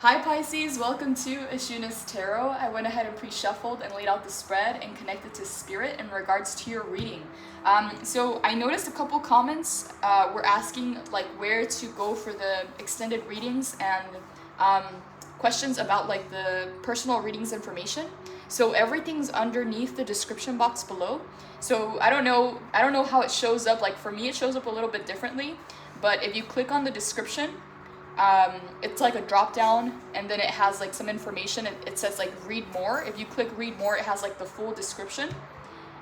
Hi Pisces, welcome to AshunasTarot. I went ahead and pre-shuffled and laid out the spread and connected to spirit in regards to your reading. So I noticed a couple comments were asking like where to go for the extended readings and questions about like the personal readings information. So everything's underneath the description box below. So I don't know how it shows up. Like for me, it shows up a little bit differently. But if you click on the description, it's like a drop down and then it has like some information. It says like read more. If you click read more, it has like the full description.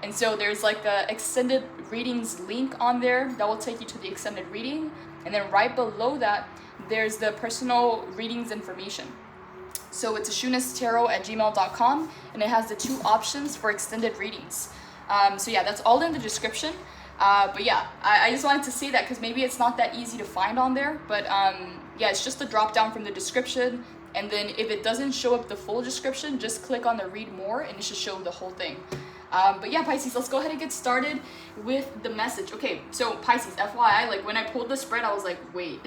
And so there's like a extended readings link on there that will take you to the extended reading. And then right below that, there's the personal readings information. So it's AshunasTarot@gmail.com and it has the two options for extended readings. So yeah, that's all in the description. But yeah, I just wanted to say that because maybe it's not that easy to find on there. But yeah, it's just a drop down from the description. And then if it doesn't show up the full description, just click on the read more and it should show the whole thing. But yeah, Pisces, let's go ahead and get started with the message. Okay, so Pisces, FYI, like when I pulled the spread, I was like, wait,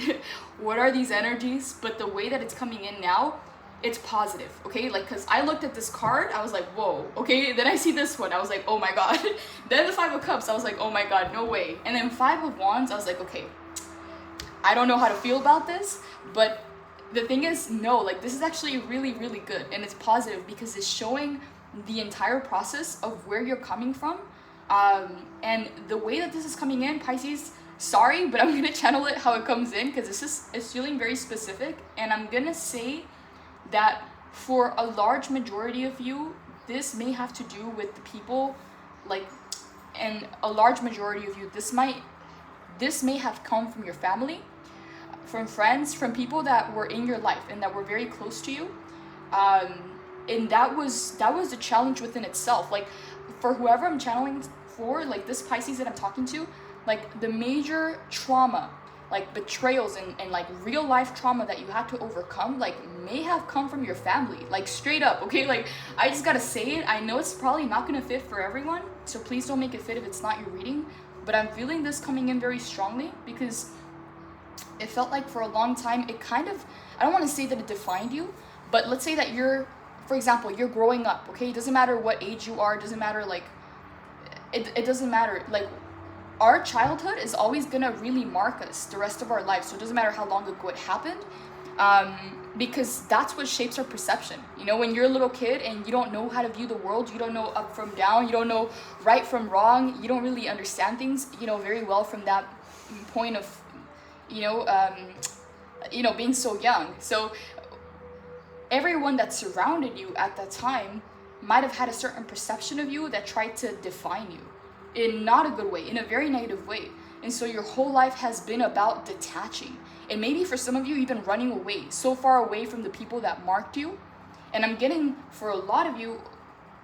what are these energies? But the way that it's coming in now, it's positive, okay? Like, because I looked at this card, I was like, whoa, okay? Then I see this one, I was like, oh my god. Then the Five of Cups, I was like, oh my god, no way. And then Five of Wands, I was like, okay, I don't know how to feel about this, but the thing is, no, like this is actually really, really good. And it's positive because it's showing the entire process of where you're coming from. And the way that this is coming in, Pisces, sorry, but I'm gonna channel it how it comes in because it's feeling very specific. And I'm gonna say that for a large majority of you, this may have to do with the people, like, and a large majority of you, this may have come from your family, from friends, from people that were in your life and that were very close to you. And that was the challenge within itself. Like for whoever I'm channeling for, like this Pisces that I'm talking to, like the major trauma, like betrayals and like real life trauma that you had to overcome, like may have come from your family, like straight up, okay? Like I just gotta say it. I know it's probably not gonna fit for everyone, so please don't make it fit if it's not your reading, but I'm feeling this coming in very strongly because it felt like for a long time, it kind of, I don't want to say that it defined you, but let's say that you're, for example, you're growing up, okay? It doesn't matter what age you are, it doesn't matter, like, it doesn't matter, like, our childhood is always gonna really mark us the rest of our lives. So it doesn't matter how long ago it happened, because that's what shapes our perception. You know, when you're a little kid and you don't know how to view the world, you don't know up from down, you don't know right from wrong, you don't really understand things, you know, very well from that point of, being so young. So everyone that surrounded you at that time might have had a certain perception of you that tried to define you in not a good way, in a very negative way. And so your whole life has been about detaching. And maybe for some of you, you've been running away, so far away from the people that marked you. And I'm getting, for a lot of you,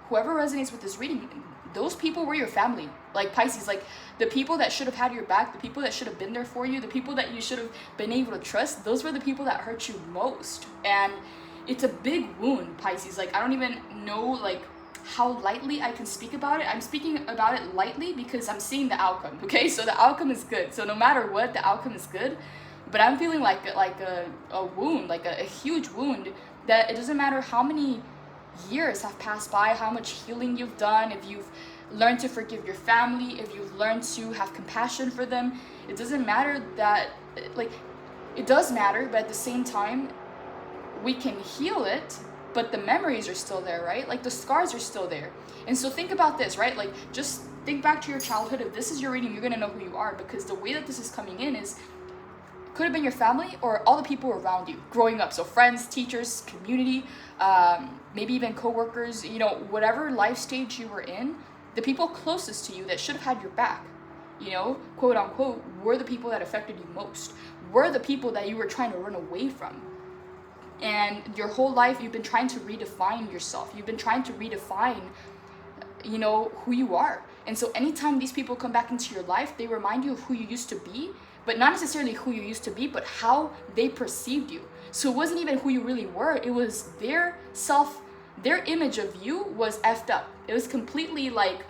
whoever resonates with this reading, those people were your family. Like Pisces, like the people that should have had your back, the people that should have been there for you, the people that you should have been able to trust, those were the people that hurt you most. And it's a big wound, Pisces. Like I don't even know like how lightly I can speak about it. I'm speaking about it lightly because I'm seeing the outcome, okay? So the outcome is good. So no matter what, the outcome is good. But I'm feeling like a wound, like a huge wound that it doesn't matter how many years have passed by, how much healing you've done, if you've learned to forgive your family, if you've learned to have compassion for them, it doesn't matter that, like, it does matter, but at the same time, we can heal it, but the memories are still there, right? Like the scars are still there. And so think about this, right? Like just think back to your childhood. If this is your reading, you're gonna know who you are because the way that this is coming in is, could have been your family or all the people around you growing up. So friends, teachers, community, maybe even coworkers, you know, whatever life stage you were in, the people closest to you that should have had your back, you know, quote unquote, were the people that affected you most, were the people that you were trying to run away from. And your whole life, you've been trying to redefine yourself. You've been trying to redefine, you know, who you are. And so anytime these people come back into your life, they remind you of who you used to be, but not necessarily who you used to be, but how they perceived you. So it wasn't even who you really were. It was their image of you was effed up. It was completely like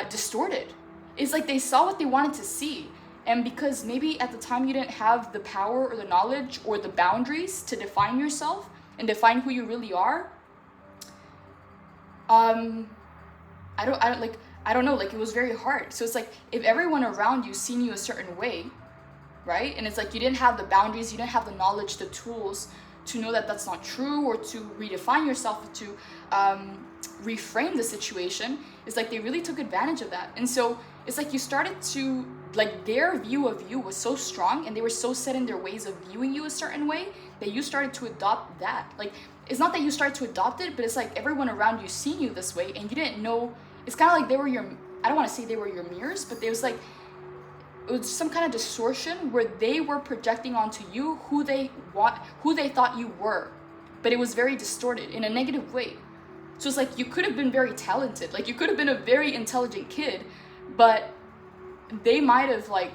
distorted. It's like they saw what they wanted to see. And because maybe at the time you didn't have the power or the knowledge or the boundaries to define yourself and define who you really are, I don't know, like it was very hard. So it's like if everyone around you seen you a certain way, right? And it's like you didn't have the boundaries, you didn't have the knowledge, the tools to know that that's not true, or to redefine yourself, to reframe the situation. It's like they really took advantage of that. And so it's like you started to, like, their view of you was so strong and they were so set in their ways of viewing you a certain way that you started to adopt that. Like, it's not that you started to adopt it, but it's like everyone around you seen you this way and you didn't know. It's kind of like they were your, I don't want to say they were your mirrors, but it was some kind of distortion where they were projecting onto you who they thought you were, but it was very distorted in a negative way. So it's like you could have been very talented, like you could have been a very intelligent kid, but they might have like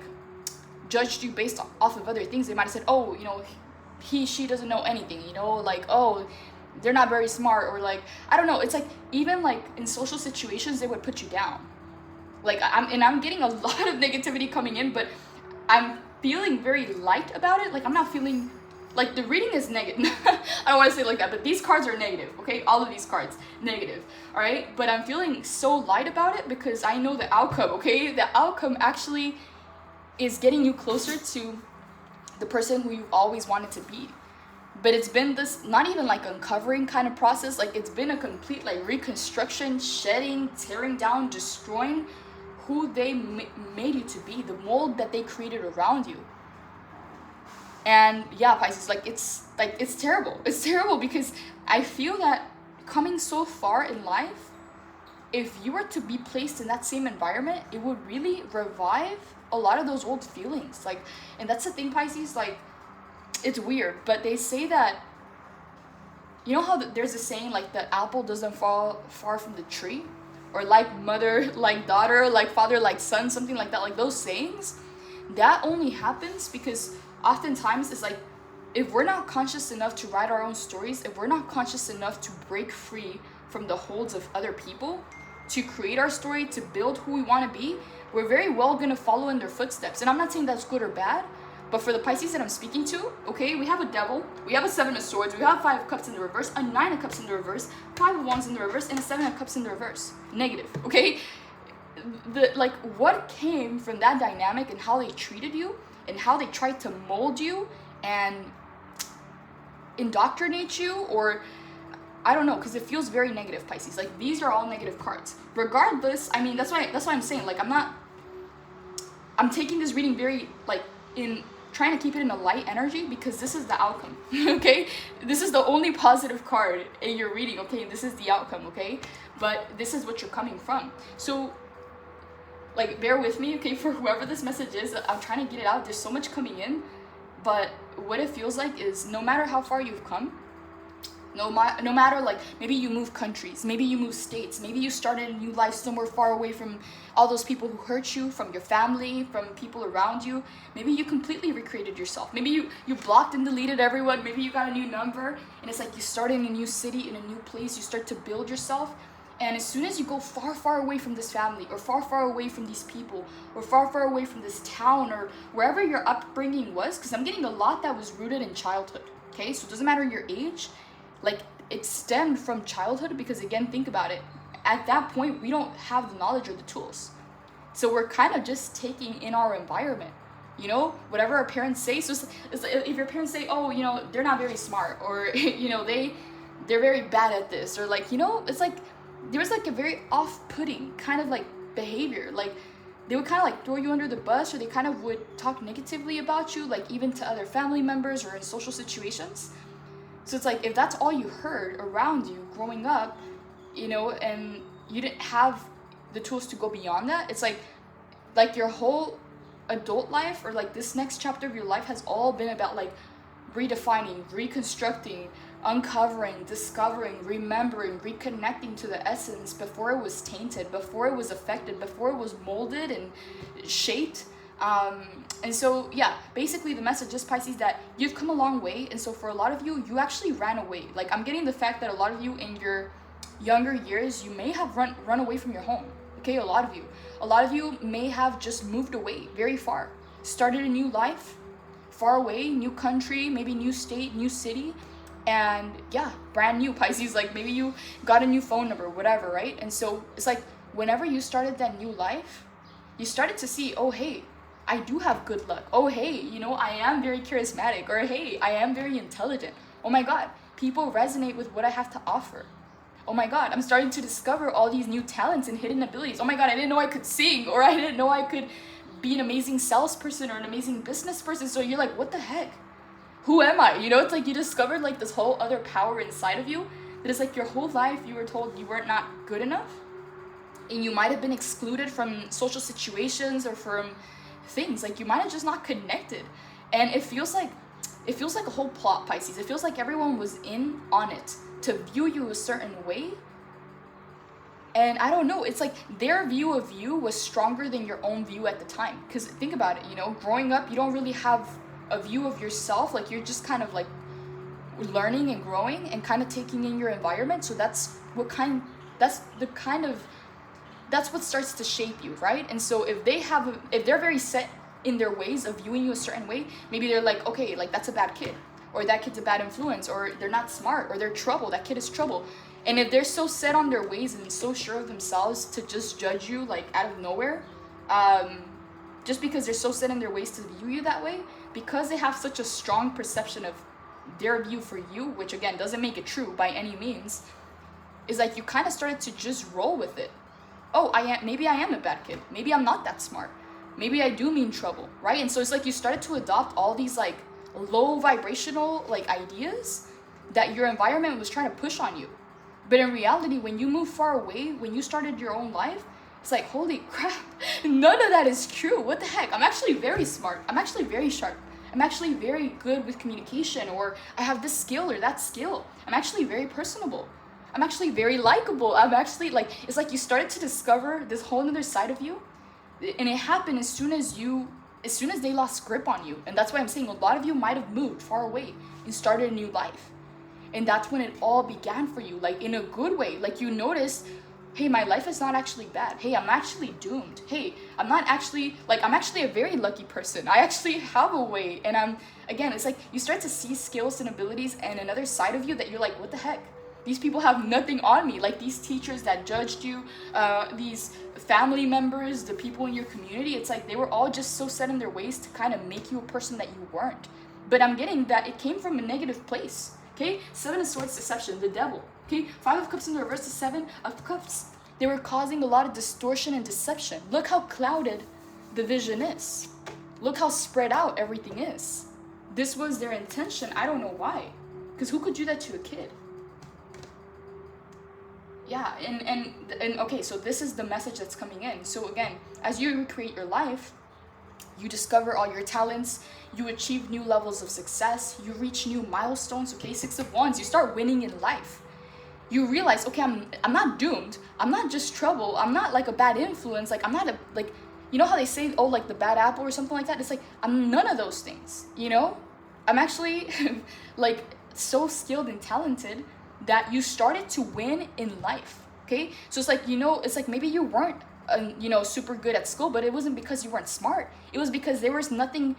judged you based off of other things. They might have said, oh, you know, she doesn't know anything, you know, like, oh, they're not very smart, or like, I don't know. It's like even like in social situations they would put you down. Like I'm getting a lot of negativity coming in, but I'm feeling very light about it. Like I'm not feeling like the reading is negative. I don't want to say it like that, but these cards are negative, okay? All of these cards, negative, all right? But I'm feeling so light about it because I know the outcome, okay? The outcome actually is getting you closer to the person who you always wanted to be. But it's been this, not even like uncovering kind of process, like it's been a complete like reconstruction, shedding, tearing down, destroying who they made you to be, the mold that they created around you. And yeah, Pisces, it's terrible. It's terrible because I feel that coming so far in life, if you were to be placed in that same environment, it would really revive a lot of those old feelings. Like, and that's the thing, Pisces, like, it's weird, but they say that, you know how there's a saying like the apple doesn't fall far from the tree, or like mother like daughter, like father like son, something like that. Like those sayings, that only happens because oftentimes it's like if we're not conscious enough to write our own stories, if we're not conscious enough to break free from the holds of other people, to create our story, to build who we want to be, we're very well going to follow in their footsteps. And I'm not saying that's good or bad, but for the Pisces that I'm speaking to, okay, we have a devil, we have a 7 of swords, we have 5 of cups in the reverse, a 9 of cups in the reverse, 5 of wands in the reverse, and a 7 of cups in the reverse. Negative, okay? What came from that dynamic and how they treated you and how they tried to mold you and indoctrinate you, or I don't know, because it feels very negative, Pisces. Like these are all negative cards. Regardless, I mean, that's why I'm saying, like, I'm taking this reading very like in trying to keep it in a light energy because this is the outcome. Okay, this is the only positive card in your reading. Okay, this is the outcome. Okay, but this is what you're coming from. So like bear with me, okay, for whoever this message is. I'm trying to get it out. There's so much coming in, but what it feels like is no matter how far you've come, no matter, like, maybe you move countries, maybe you move states, maybe you started a new life somewhere far away from all those people who hurt you, from your family, from people around you. Maybe you completely recreated yourself. Maybe you blocked and deleted everyone. Maybe you got a new number, and it's like you start in a new city, in a new place. You start to build yourself, and as soon as you go far, far away from this family, or far, far away from these people, or far, far away from this town, or wherever your upbringing was, because I'm getting a lot that was rooted in childhood, okay? So it doesn't matter your age. Like, it stemmed from childhood because, again, think about it. At that point, we don't have the knowledge or the tools. So we're kind of just taking in our environment, you know, whatever our parents say. So it's like if your parents say, oh, you know, they're not very smart, or, you know, they're very bad at this, or like, you know, it's like there's like a very off-putting kind of like behavior. Like they would kind of like throw you under the bus, or they kind of would talk negatively about you, like even to other family members or in social situations. So it's like if that's all you heard around you growing up, you know, and you didn't have the tools to go beyond that, it's like your whole adult life, or like this next chapter of your life, has all been about like redefining, reconstructing, uncovering, discovering, remembering, reconnecting to the essence before it was tainted, before it was affected, before it was molded and shaped. And so, yeah, basically the message is, Pisces, that you've come a long way. And so for a lot of you, you actually ran away. Like, I'm getting the fact that a lot of you in your younger years, you may have run away from your home. Okay, a lot of you may have just moved away very far. started a new life, far away, new country, maybe new state, new city, and yeah, brand new, Pisces. Like maybe you got a new phone number, whatever, right? And so it's like whenever you started that new life, you started to see, oh hey, I do have good luck. Oh hey, you know, I am very charismatic. Or hey, I am very intelligent. Oh my God, people resonate with what I have to offer. Oh my God, I'm starting to discover all these new talents and hidden abilities. Oh my God, I didn't know I could sing, or I didn't know I could be an amazing salesperson or an amazing business person. So you're like, what the heck? Who am I? You know, it's like you discovered like this whole other power inside of you that is like your whole life you were told you weren't not good enough. And you might have been excluded from social situations or from things. Like you might have just not connected. And it feels like a whole plot, Pisces. It feels like everyone was in on it to view you a certain way. And I don't know, it's like their view of you was stronger than your own view at the time. Because think about it, you know, growing up, you don't really have a view of yourself. Like you're just kind of like learning and growing and kind of taking in your environment. So that's what starts to shape you, right? And so if they're very set in their ways of viewing you a certain way, maybe they're like, okay, like that's a bad kid, or that kid's a bad influence, or they're not smart, or they're trouble, that kid is trouble. And if they're so set on their ways and so sure of themselves to just judge you like out of nowhere, just because they're so set in their ways to view you that way, because they have such a strong perception of their view for you, which again doesn't make it true by any means, is like you kind of started to just roll with it. Oh, maybe I am a bad kid. Maybe I'm not that smart. Maybe I do mean trouble, right? And so it's like you started to adopt all these like low vibrational like ideas that your environment was trying to push on you. But in reality, when you move far away, when you started your own life, it's like, holy crap, none of that is true. What the heck? I'm actually very smart. I'm actually very sharp. I'm actually very good with communication, or I have this skill or that skill. I'm actually very personable. I'm actually very likable. I'm actually like, it's like you started to discover this whole other side of you. And it happened as soon as they lost grip on you. And that's why I'm saying a lot of you might have moved far away and started a new life. And that's when it all began for you, like in a good way. Like you noticed, hey, my life is not actually bad. Hey, I'm actually doomed. Hey, I'm actually a very lucky person. I actually have a way. And it's like you start to see skills and abilities and another side of you that you're like, what the heck? These people have nothing on me. Like these teachers that judged you, these family members, the people in your community, it's like they were all just so set in their ways to kind of make you a person that you weren't. But I'm getting that it came from a negative place. Okay, 7 of Swords, deception, the devil. Okay, 5 of Cups in the reverse to 7 of Cups. They were causing a lot of distortion and deception. Look how clouded the vision is. Look how spread out everything is. This was their intention. I don't know why. Because who could do that to a kid? Yeah, and okay, so this is the message that's coming in. So again, as you recreate your life, you discover all your talents, you achieve new levels of success, you reach new milestones, okay? 6 of Wands, you start winning in life. You realize, okay, I'm not doomed. I'm not just trouble. I'm not like a bad influence. Like I'm not you know how they say, oh, like the bad apple or something like that? It's like, I'm none of those things, you know? I'm actually like so skilled and talented that you started to win in life, okay? So it's like, you know, it's like maybe you weren't super good at school, but it wasn't because you weren't smart. It was because there was nothing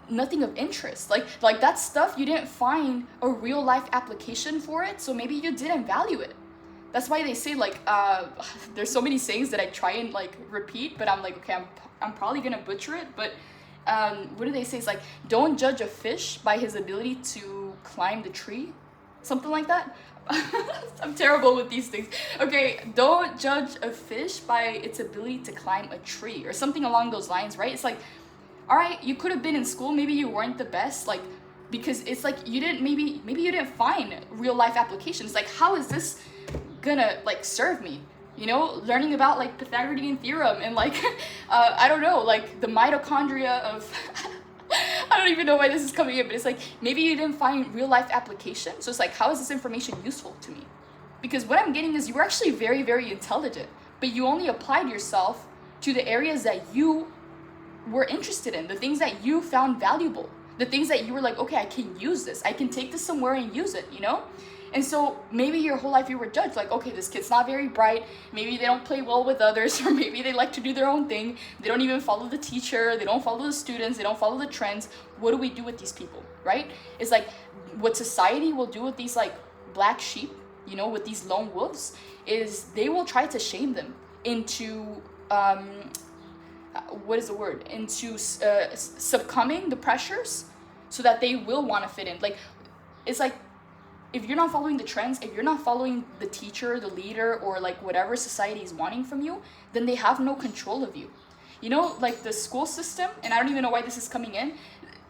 of interest. Like that stuff, you didn't find a real life application for it, so maybe you didn't value it. That's why they say like there's so many sayings that I try and like repeat, but I'm like, okay, I'm probably gonna butcher it, but what do they say? It's like, don't judge a fish by his ability to climb the tree, something like that. I'm terrible with these things. Okay, don't judge a fish by its ability to climb a tree or something along those lines, right? It's like, all right, you could have been in school, maybe you weren't the best, like, because it's like you didn't, maybe you didn't find real life applications. Like, how is this gonna like serve me? You know, learning about like Pythagorean theorem and like I don't know, like the mitochondria of I don't even know why this is coming in, but it's like maybe you didn't find real life application. So it's like, how is this information useful to me? Because what I'm getting is you were actually very, very intelligent, but you only applied yourself to the areas that you were interested in, the things that you found valuable, The things that you were like, okay, I can use this. I can take this somewhere and use it, you know? And so maybe your whole life you were judged, like, okay, this kid's not very bright. Maybe they don't play well with others, or maybe they like to do their own thing. They don't even follow the teacher. They don't follow the students. They don't follow the trends. What do we do with these people, right? It's like what society will do with these like black sheep, you know, with these lone wolves, is they will try to shame them into, into succumbing the pressures so that they will want to fit in. Like, it's like, if you're not following the trends, if you're not following the teacher, the leader, or like whatever society is wanting from you, then they have no control of you. You know, like the school system, and I don't even know why this is coming in.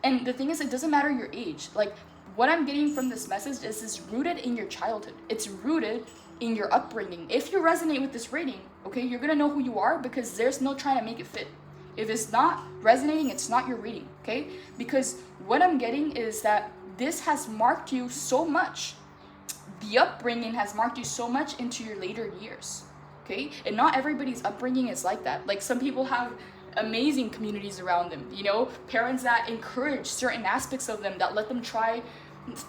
And the thing is, it doesn't matter your age. Like, what I'm getting from this message is rooted in your childhood. It's rooted in your upbringing. If you resonate with this reading, okay, you're gonna know who you are, because there's no trying to make it fit. If it's not resonating, it's not your reading, okay? Because what I'm getting is that this has marked you so much. The upbringing has marked you so much into your later years, okay? And not everybody's upbringing is like that. Like, some people have amazing communities around them, you know? Parents that encourage certain aspects of them, that let them try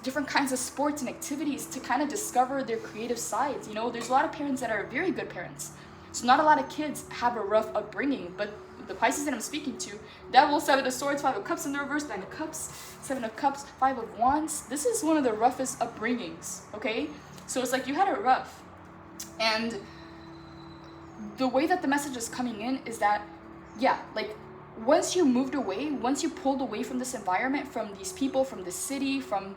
different kinds of sports and activities to kind of discover their creative sides, you know? There's a lot of parents that are very good parents. So not a lot of kids have a rough upbringing, but the Pisces that I'm speaking to, Devil, 7 of Swords, 5 of Cups in the reverse, 9 of Cups, 7 of Cups, 5 of Wands. This is one of the roughest upbringings, okay? So it's like you had it rough. And the way that the message is coming in is that, yeah, like, once you moved away, once you pulled away from this environment, from these people, from the city, from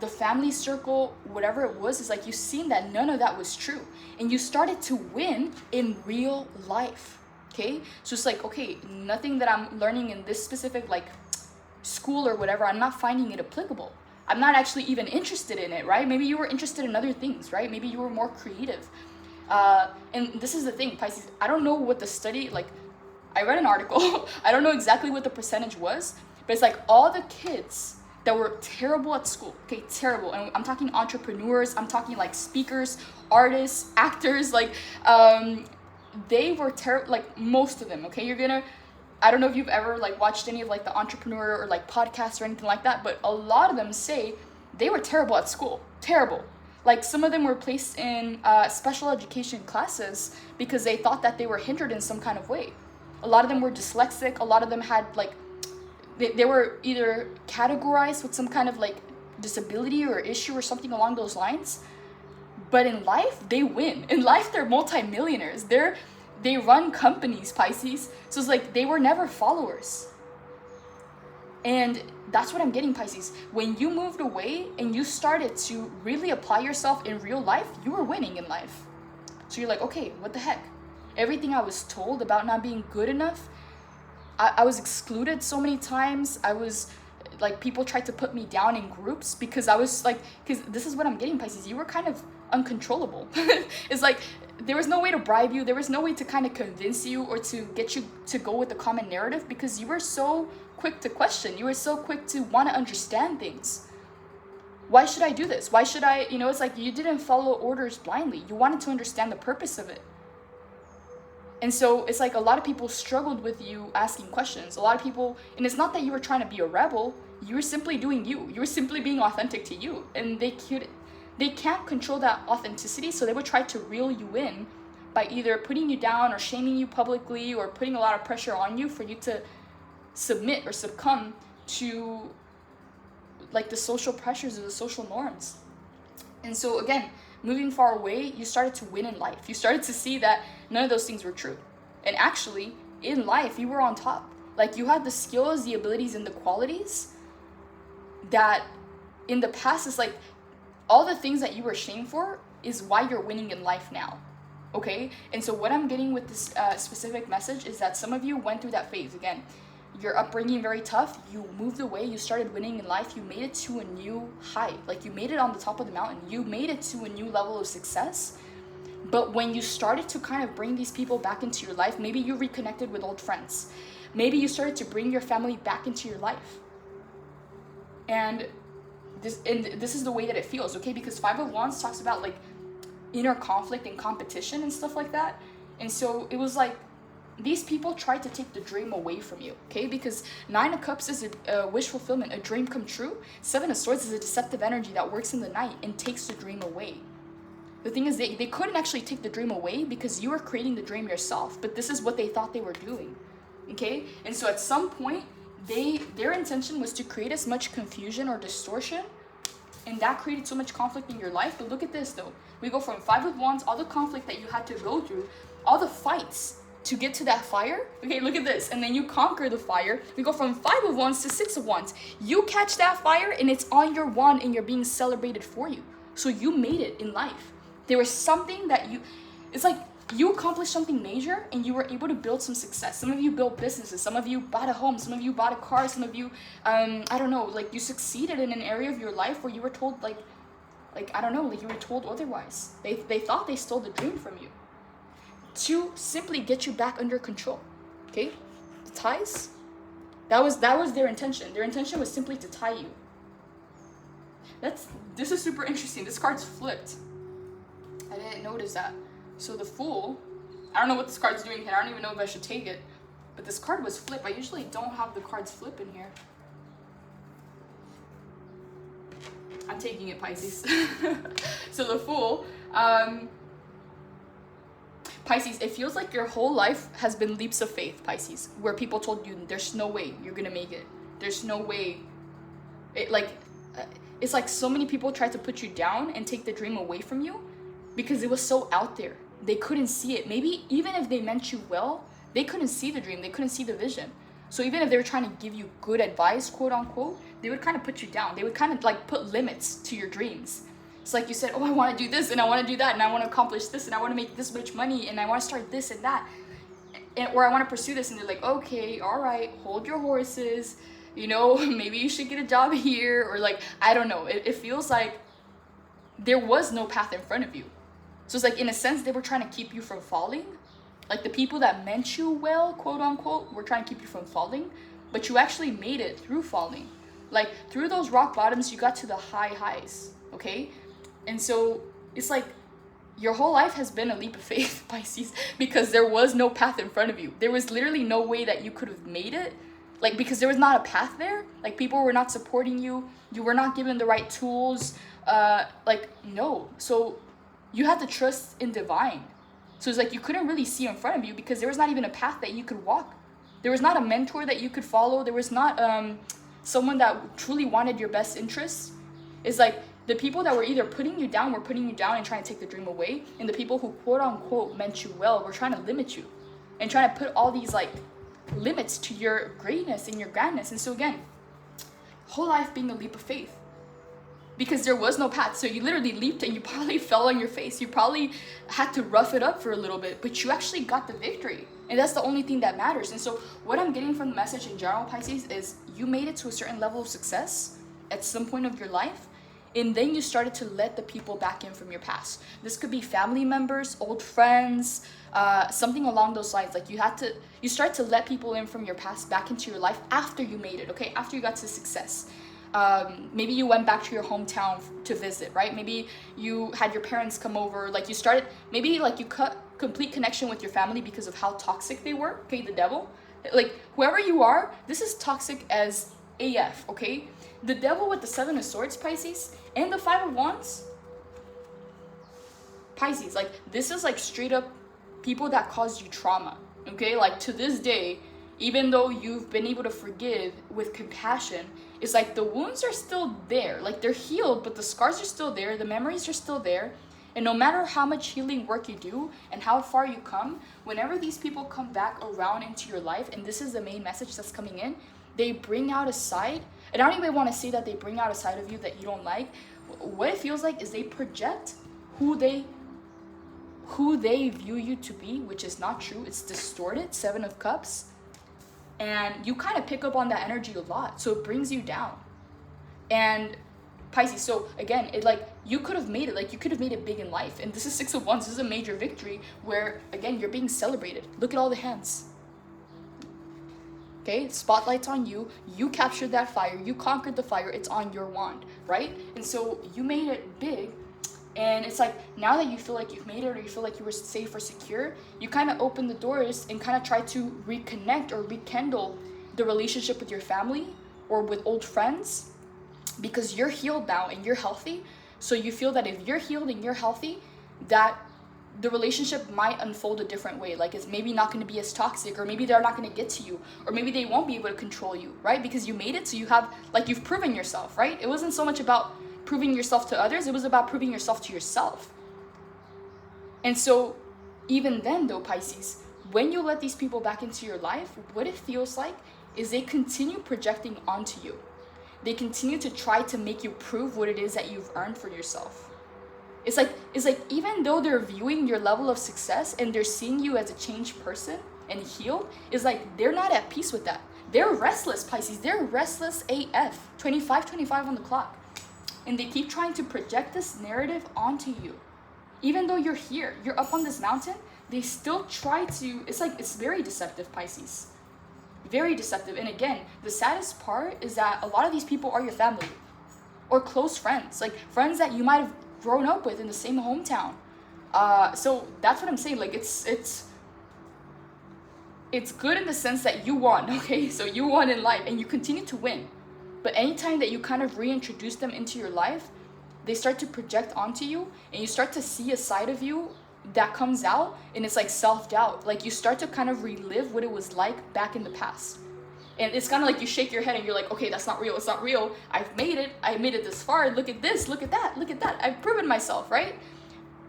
the family circle, whatever it was, it's like you've seen that none of that was true. And you started to win in real life. Okay, so it's like, okay, nothing that I'm learning in this specific like school or whatever, I'm not finding it applicable. I'm not actually even interested in it, right? Maybe you were interested in other things, right? Maybe you were more creative. And this is the thing, Pisces, I don't know what the study, like, I read an article, I don't know exactly what the percentage was, but it's like all the kids that were terrible at school, okay, terrible. And I'm talking entrepreneurs, I'm talking like speakers, artists, actors, like, they were terrible, like most of them, okay? I don't know if you've ever like watched any of like the entrepreneur or like podcasts or anything like that, but a lot of them say they were terrible at school, terrible. Like, some of them were placed in special education classes because they thought that they were hindered in some kind of way. A lot of them were dyslexic, a lot of them had like, they were either categorized with some kind of like disability or issue or something along those lines. But in life, they win. In life, they're multimillionaires. They run companies, Pisces. So it's like they were never followers. And that's what I'm getting, Pisces. When you moved away and you started to really apply yourself in real life, you were winning in life. So you're like, okay, what the heck? Everything I was told about not being good enough, I was excluded so many times. I was like, people tried to put me down in groups because I was like, because this is what I'm getting, Pisces. You were kind of uncontrollable. It's like there was no way to bribe you. There was no way to kind of convince you or to get you to go with the common narrative, because you were so quick to question. You were so quick to want to understand things. Why should I do this? Why should I, it's like you didn't follow orders blindly. You wanted to understand the purpose of it. And so it's like a lot of people struggled with you asking questions. A lot of people, and it's not that you were trying to be a rebel. You were simply doing you. You were simply being authentic to you. And they can't control that authenticity, so they would try to reel you in by either putting you down or shaming you publicly or putting a lot of pressure on you for you to submit or succumb to like the social pressures or the social norms. And so again, moving far away, you started to win in life. You started to see that none of those things were true. And actually, in life, you were on top. Like, you had the skills, the abilities, and the qualities that in the past, is like all the things that you were ashamed for is why you're winning in life now. Okay? And so what I'm getting with this specific message is that some of you went through that phase. Again, your upbringing very tough. You moved away. You started winning in life. You made it to a new height. Like, you made it on the top of the mountain. You made it to a new level of success. But when you started to kind of bring these people back into your life, maybe you reconnected with old friends. Maybe you started to bring your family back into your life. And this is the way that it feels, okay? Because 5 of Wands talks about like inner conflict and competition and stuff like that. And so it was like these people tried to take the dream away from you, okay? Because 9 of Cups is a wish fulfillment, a dream come true. 7 of Swords is a deceptive energy that works in the night and takes the dream away. The thing is, they couldn't actually take the dream away because you were creating the dream yourself, but this is what they thought they were doing, okay? And so at some point, their intention was to create as much confusion or distortion, and that created so much conflict in your life. But look at this though. We go from 5 of Wands, all the conflict that you had to go through, all the fights to get to that fire. Okay, look at this. And then you conquer the fire. We go from 5 of Wands to 6 of Wands. You catch that fire and it's on your wand and you're being celebrated for you. So you made it in life. There was something that it's like you accomplished something major and you were able to build some success. Some of you built businesses. Some of you bought a home. Some of you bought a car. Some of you, I don't know, like you succeeded in an area of your life where you were told like I don't know, like you were told otherwise. They thought they stole the dream from you to simply get you back under control, okay? The ties, that was their intention. Their intention was simply to tie you. This is super interesting. This card's flipped. I didn't notice that. So the Fool, I don't know what this card's doing here. I don't even know if I should take it. But this card was flipped. I usually don't have the cards flip in here. I'm taking it, Pisces. So the Fool, Pisces, it feels like your whole life has been leaps of faith, Pisces, where people told you there's no way you're gonna make it. There's no way. It's like so many people tried to put you down and take the dream away from you because it was so out there. They couldn't see it. Maybe even if they meant you well, they couldn't see the dream. They couldn't see the vision. So even if they were trying to give you good advice, quote unquote, they would kind of put you down. They would kind of like put limits to your dreams. It's like you said, oh, I want to do this and I want to do that and I want to accomplish this and I want to make this much money and I want to start this and that. Or I want to pursue this, and they're like, okay, all right, hold your horses. You know, maybe you should get a job here, or like, I don't know. It feels like there was no path in front of you. So it's like, in a sense, they were trying to keep you from falling. Like the people that meant you well, quote unquote, were trying to keep you from falling, but you actually made it through falling. Like through those rock bottoms, you got to the high highs, okay? And so it's like your whole life has been a leap of faith, Pisces, because there was no path in front of you. There was literally no way that you could have made it. Like, because there was not a path there. Like, people were not supporting you. You were not given the right tools. No. So you had to trust in divine. So it's like you couldn't really see in front of you because there was not even a path that you could walk. There was not a mentor that you could follow. There was not someone that truly wanted your best interests. It's like the people that were either putting you down and trying to take the dream away, and the people who quote unquote meant you well were trying to limit you and trying to put all these like limits to your greatness and your grandness. And so again, whole life being a leap of faith because there was no path. So you literally leaped and you probably fell on your face. You probably had to rough it up for a little bit, but you actually got the victory. And that's the only thing that matters. And so what I'm getting from the message in general, Pisces, is you made it to a certain level of success at some point of your life. And then you started to let the people back in from your past. This could be family members, old friends, something along those lines. Like you start to let people in from your past back into your life after you made it, okay? After you got to success. Maybe you went back to your hometown to visit, right? Maybe you had your parents come over. Like you started, maybe like you cut complete connection with your family because of how toxic they were, okay? The devil. Like whoever you are, this is toxic as AF, okay? The devil with the 7 of Swords, Pisces, and the 5 of Wands, Pisces, like this is like straight up people that caused you trauma, okay? Like to this day, even though you've been able to forgive with compassion, it's like the wounds are still there. Like they're healed, but the scars are still there. The memories are still there. And no matter how much healing work you do and how far you come, whenever these people come back around into your life, and this is the main message that's coming in, they bring out a side. And I don't even want to say that they bring out a side of you that you don't like. What it feels like is they project who they view you to be, which is not true. It's distorted, 7 of Cups. And you kind of pick up on that energy a lot. So it brings you down. And Pisces, so again, it like you could have made it, like you could have made it big in life. And this is 6 of Wands. This is a major victory where, again, you're being celebrated. Look at all the hands. Okay, spotlight's on you. You captured that fire. You conquered the fire. It's on your wand, right? And so you made it big. And it's like, now that you feel like you've made it, or you feel like you were safe or secure, you kind of open the doors and kind of try to reconnect or rekindle the relationship with your family or with old friends, because you're healed now and you're healthy. So you feel that if you're healed and you're healthy, that the relationship might unfold a different way. Like, it's maybe not going to be as toxic, or maybe they're not going to get to you, or maybe they won't be able to control you, right? Because you made it, so you have, like, you've proven yourself, right? It wasn't so much about proving yourself to others, it was about proving yourself to yourself. And so even then though, Pisces, when you let these people back into your life, what it feels like is they continue projecting onto you. They continue to try to make you prove what it is that you've earned for yourself. It's like even though they're viewing your level of success and they're seeing you as a changed person and healed, it's like they're not at peace with that. They're restless, Pisces. They're restless AF. 25 on the clock. And they keep trying to project this narrative onto you. Even though you're here, you're up on this mountain, they still try to, it's very deceptive, Pisces. Very deceptive. And again, the saddest part is that a lot of these people are your family or close friends, like friends that you might have grown up with in the same hometown. So that's what I'm saying. Like, it's good in the sense that you won, okay? So you won in life and you continue to win. But anytime that you kind of reintroduce them into your life, they start to project onto you, and you start to see a side of you that comes out, and it's like self-doubt. Like, you start to kind of relive what it was like back in the past. And it's kind of like you shake your head and you're like, okay, that's not real. It's not real. I've made it. I made it this far. Look at this. Look at that. Look at that. I've proven myself, right?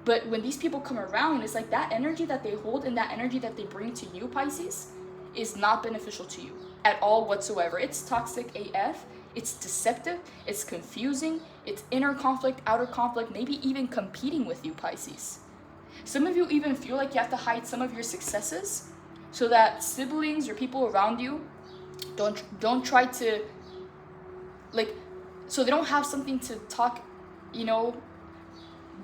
But when these people come around, it's like that energy that they hold and that energy that they bring to you, Pisces, is not beneficial to you at all whatsoever. It's toxic AF. It's deceptive. It's confusing. It's inner conflict, outer conflict, maybe even competing with you, Pisces. Some of you even feel like you have to hide some of your successes so that siblings or people around you don't try to, like, so they don't have something to talk,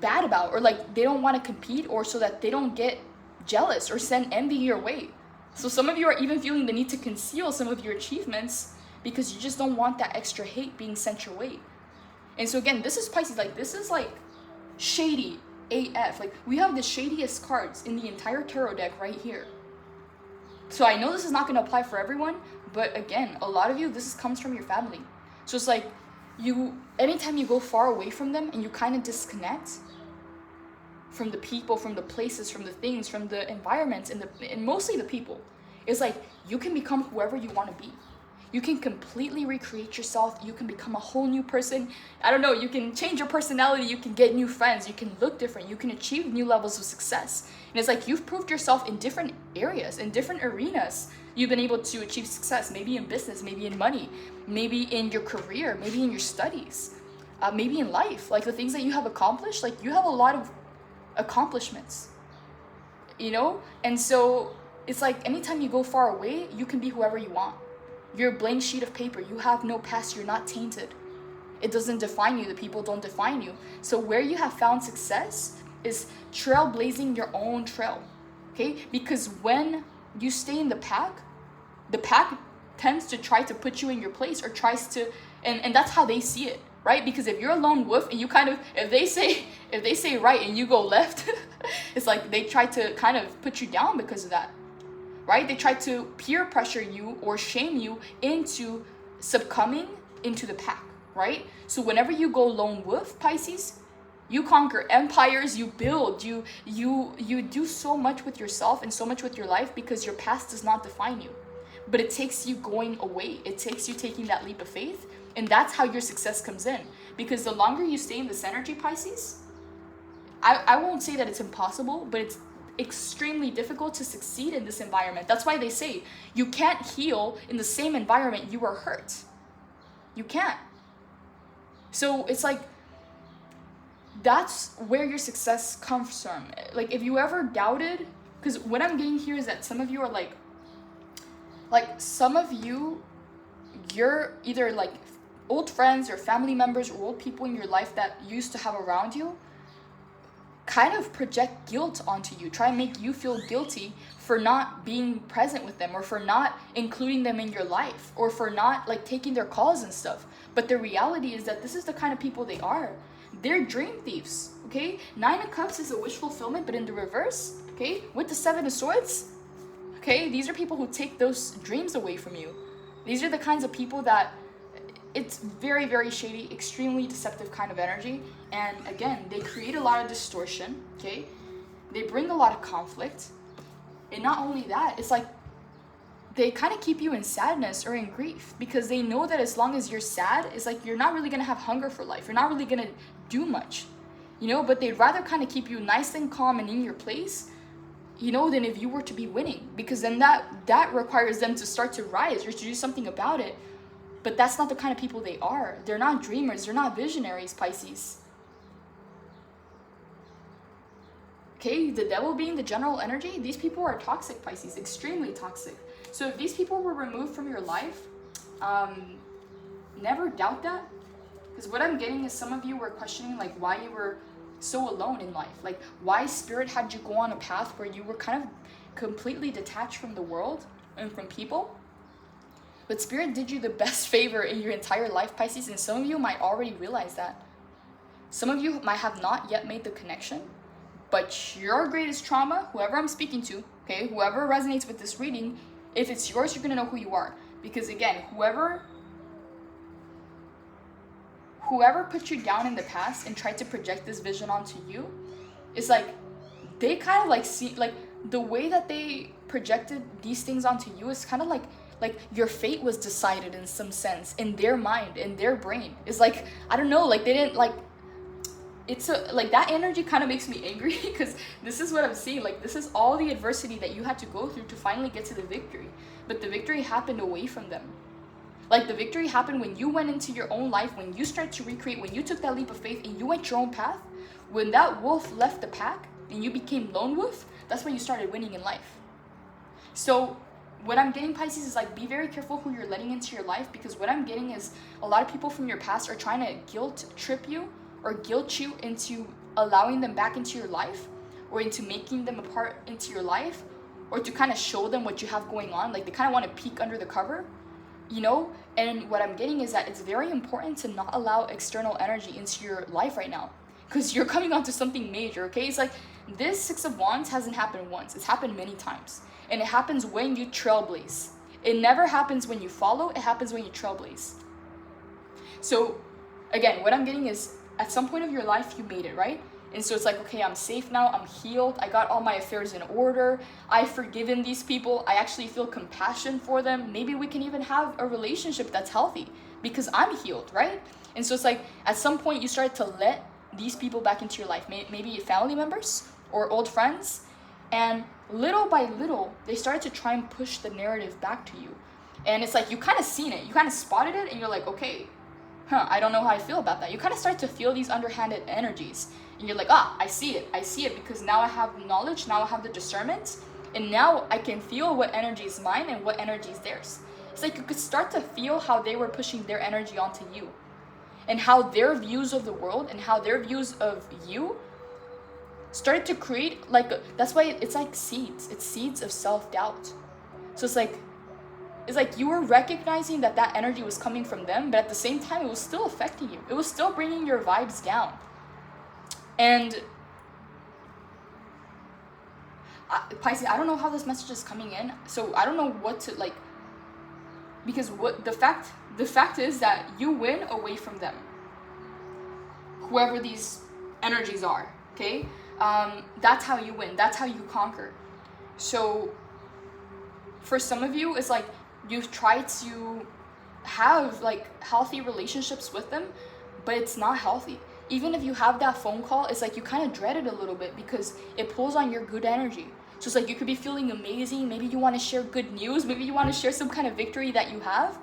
bad about, or like they don't want to compete, or so that they don't get jealous or send envy your way. So some of you are even feeling the need to conceal some of your achievements because you just don't want that extra hate being sent your way. And so again, this is Pisces, like, this is like shady AF. Like, we have the shadiest cards in the entire tarot deck right here. So I know this is not going to apply for everyone, but again, a lot of you, this comes from your family. So it's like, anytime you go far away from them and you kind of disconnect from the people, from the places, from the things, from the environments, and mostly the people, it's like you can become whoever you want to be. You can completely recreate yourself. You can become a whole new person. I don't know, you can change your personality. You can get new friends. You can look different. You can achieve new levels of success. And it's like you've proved yourself in different areas, in different arenas. You've been able to achieve success, maybe in business, maybe in money, maybe in your career, maybe in your studies, maybe in life. Like, the things that you have accomplished, like, you have a lot of accomplishments, And so it's like anytime you go far away, you can be whoever you want. You're a blank sheet of paper. You have no past. You're not tainted. It doesn't define you. The people don't define you. So where you have found success is trailblazing your own trail, okay? Because when you stay in the pack tends to try to put you in your place, or tries to, and that's how they see it, right? Because if you're a lone wolf and you kind of, if they say right and you go left, it's like they try to kind of put you down because of that. Right? They try to peer pressure you or shame you into succumbing into the pack, right? So whenever you go lone wolf, Pisces, you conquer empires, you build, you do so much with yourself and so much with your life because your past does not define you. But it takes you going away. It takes you taking that leap of faith, and that's how your success comes in. Because the longer you stay in this energy, Pisces, I won't say that it's impossible, but it's extremely difficult to succeed in this environment. That's why they say you can't heal in the same environment you were hurt. You can't. So it's like, that's where your success comes from. Like, if you ever doubted, because what I'm getting here is that some of you are like some of you, you're either like old friends or family members or old people in your life that you used to have around you kind of project guilt onto you, try and make you feel guilty for not being present with them, or for not including them in your life, or for not like taking their calls and stuff. But the reality is that this is the kind of people they are. They're dream thieves, okay? 9 of Cups is a wish fulfillment, but in the reverse, okay? With the 7 of Swords, okay? These are people who take those dreams away from you. These are the kinds of people that it's very, very shady, extremely deceptive kind of energy. And again, they create a lot of distortion, okay? They bring a lot of conflict. And not only that, it's like they kind of keep you in sadness or in grief because they know that as long as you're sad, it's like you're not really going to have hunger for life. You're not really going to do much, you know, but they'd rather kind of keep you nice and calm and in your place, you know, than if you were to be winning, because then that requires them to start to rise or to do something about it. But that's not the kind of people they are. They're not dreamers. They're not visionaries, Pisces. Okay, the devil being the general energy, these people are toxic, Pisces, extremely toxic. So if these people were removed from your life, never doubt that. Because what I'm getting is some of you were questioning like why you were so alone in life. Like why Spirit had you go on a path where you were kind of completely detached from the world and from people. But Spirit did you the best favor in your entire life, Pisces, and some of you might already realize that. Some of you might have not yet made the connection, but your greatest trauma, whoever I'm speaking to, okay, whoever resonates with this reading, if it's yours, you're going to know who you are. Because again, whoever put you down in the past and tried to project this vision onto you, it's like, they kind of like see, like the way that they projected these things onto you is kind of like your fate was decided in some sense, in their mind, in their brain. It's like, I don't know, like they didn't like, it's a, like that energy kind of makes me angry because this is what I'm seeing. Like this is all the adversity that you had to go through to finally get to the victory. But the victory happened away from them. Like the victory happened when you went into your own life, when you started to recreate, when you took that leap of faith and you went your own path. When that wolf left the pack and you became lone wolf, that's when you started winning in life. So what I'm getting, Pisces, is like, be very careful who you're letting into your life, because what I'm getting is a lot of people from your past are trying to guilt trip you or guilt you into allowing them back into your life, or into making them a part into your life, or to kind of show them what you have going on. Like they kind of want to peek under the cover, you know? And what I'm getting is that it's very important to not allow external energy into your life right now, because you're coming onto something major, okay? It's like this 6 of Wands hasn't happened once. It's happened many times. And it happens when you trailblaze. It never happens when you follow. It happens when you trailblaze. So again, what I'm getting is at some point of your life, you made it, right? And so it's like, okay, I'm safe now. I'm healed. I got all my affairs in order. I've forgiven these people. I actually feel compassion for them. Maybe we can even have a relationship that's healthy because I'm healed, right? And so it's like at some point you start to let these people back into your life, maybe family members or old friends. And little by little, they started to try and push the narrative back to you. And it's like, you kind of seen it, you kind of spotted it, and you're like, okay, I don't know how I feel about that. You kind of start to feel these underhanded energies. And you're like, I see it because now I have knowledge, now I have the discernment, and now I can feel what energy is mine and what energy is theirs. It's like you could start to feel how they were pushing their energy onto you, and how their views of the world and how their views of you started to create that's why it's like seeds. It's seeds of self-doubt. So it's like you were recognizing that energy was coming from them, but at the same time, it was still affecting you. It was still bringing your vibes down. And Pisces, I don't know how this message is coming in, so I don't know what to like, because what the fact is that you win away from them, whoever these energies are, okay? That's how you win. That's how you conquer. So for some of you, it's like you've tried to have like healthy relationships with them, but it's not healthy. Even if you have that phone call, it's like you kind of dread it a little bit because it pulls on your good energy. So it's like you could be feeling amazing. Maybe you want to share good news. Maybe you want to share some kind of victory that you have.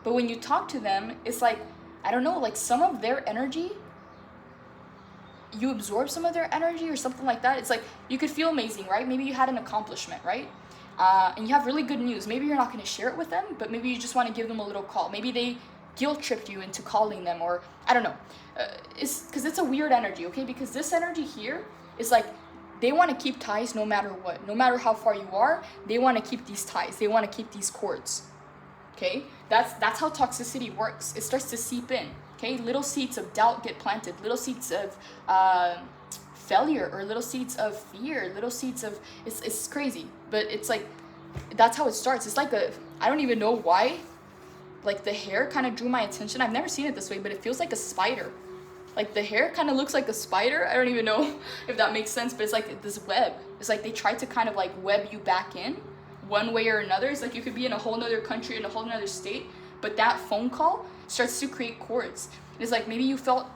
But when you talk to them, it's like, I don't know, like some of their energy, you absorb some of their energy or something like that. It's like you could feel amazing, right? Maybe you had an accomplishment, right? And you have really good news. Maybe you're not going to share it with them, but maybe you just want to give them a little call. Maybe they guilt tripped you into calling them, or I don't know. It's because it's a weird energy, okay? Because this energy here is like they want to keep ties no matter what. No matter how far you are, they want to keep these ties. They want to keep these cords, okay? That's how toxicity works. It starts to seep in, okay? Little seeds of doubt get planted. Little seeds of failure or little seeds of fear, little seeds of, it's crazy, but it's like, that's how it starts. It's like I don't even know why, like the hair kind of drew my attention. I've never seen it this way, but it feels like a spider. Like the hair kind of looks like a spider. I don't even know if that makes sense, but it's like this web. It's like they tried to kind of like web you back in one way or another. It's like you could be in a whole nother country, in a whole nother state, but that phone call starts to create cords. It's like maybe you felt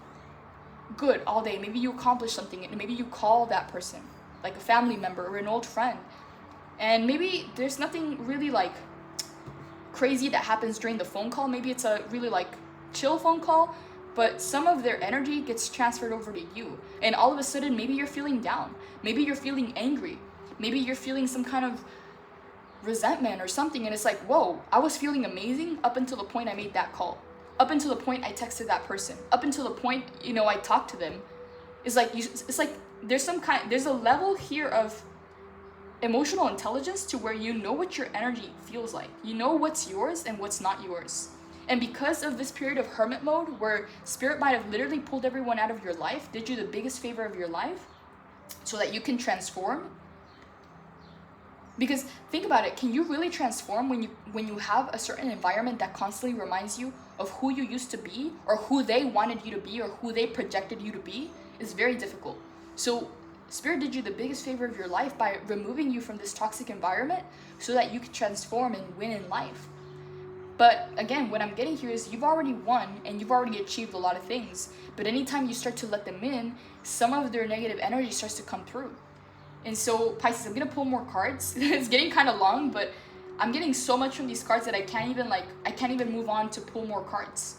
good all day. Maybe you accomplished something, and maybe you call that person, like a family member or an old friend. And maybe there's nothing really like crazy that happens during the phone call. Maybe it's a really like chill phone call, but some of their energy gets transferred over to you. And all of a sudden, maybe you're feeling down. Maybe you're feeling angry. Maybe you're feeling some kind of resentment or something. And it's like, whoa, I was feeling amazing up until the point I made that call. Up until the point I texted that person. Up until the point, you know, I talked to them. It's like, there's a level here of emotional intelligence to where you know what your energy feels like. You know what's yours and what's not yours. And because of this period of hermit mode where spirit might have literally pulled everyone out of your life, did you the biggest favor of your life so that you can transform. Because think about it, can you really transform when you have a certain environment that constantly reminds you of who you used to be, or who they wanted you to be, or who they projected you to be? It's very difficult. So spirit did you the biggest favor of your life by removing you from this toxic environment so that you could transform and win in life. But again, what I'm getting here is you've already won and you've already achieved a lot of things. But anytime you start to let them in, some of their negative energy starts to come through. And so Pisces, I'm going to pull more cards. It's getting kind of long, but I'm getting so much from these cards that I can't even move on to pull more cards.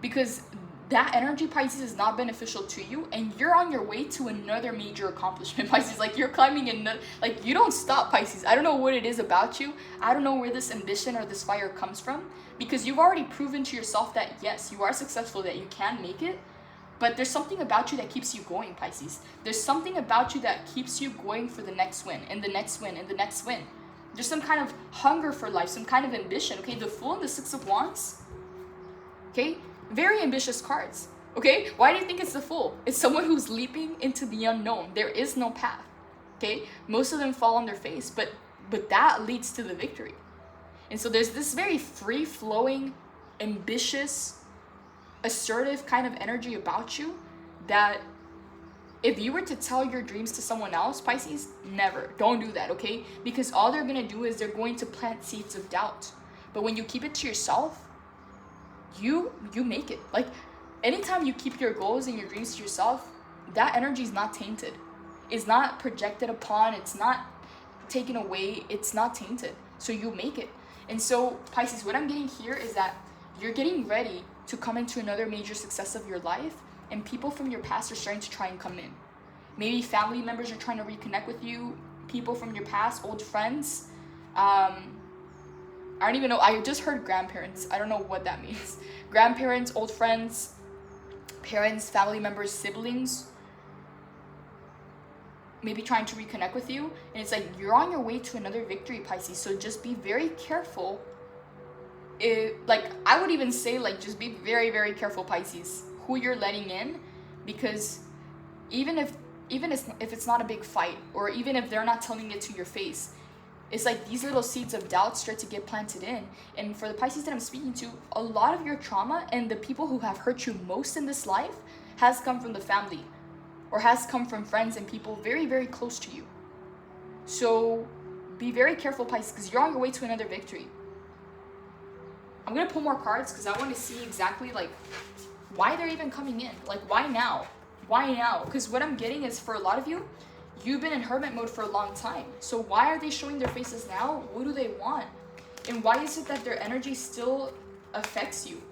Because that energy, Pisces, is not beneficial to you, and you're on your way to another major accomplishment, Pisces. Like, you're climbing another, like, you don't stop, Pisces. I don't know what it is about you. I don't know where this ambition or this fire comes from, because you've already proven to yourself that, yes, you are successful, that you can make it, but there's something about you that keeps you going, Pisces. There's something about you that keeps you going for the next win, and the next win, and the next win. There's some kind of hunger for life, some kind of ambition, okay? The Fool and the Six of Wands, okay? Very ambitious cards, okay? Why do you think it's the Fool? It's someone who's leaping into the unknown. There is no path, okay? Most of them fall on their face, but that leads to the victory. And so there's this very free-flowing, ambitious, assertive kind of energy about you that if you were to tell your dreams to someone else, Pisces, never. Don't do that, okay? Because all they're going to do is they're going to plant seeds of doubt. But when you keep it to yourself, you make it. Like, anytime you keep your goals and your dreams to yourself, that energy is not tainted. It's not projected upon. It's not taken away. It's not tainted. So you make it. And so, Pisces, what I'm getting here is that you're getting ready to come into another major success of your life, and people from your past are starting to try and come in. Maybe family members are trying to reconnect with you, people from your past, old friends. I don't even know. I just heard grandparents. I don't know what that means. Grandparents, old friends, parents, family members, siblings, maybe trying to reconnect with you. And it's like you're on your way to another victory, Pisces. So just be very careful. I would even say, like, just be very, very careful, Pisces, who you're letting in, because even if it's not a big fight, or even if they're not telling it to your face, it's like these little seeds of doubt start to get planted in. And for the Pisces that I'm speaking to, a lot of your trauma and the people who have hurt you most in this life has come from the family, or has come from friends and people very, very close to you. So be very careful, Pisces, because you're on your way to another victory. I'm going to pull more cards because I want to see exactly, like, why they're even coming in. Like, why now? Why now? Because what I'm getting is, for a lot of you, you've been in hermit mode for a long time. So why are they showing their faces now? What do they want? And why is it that their energy still affects you?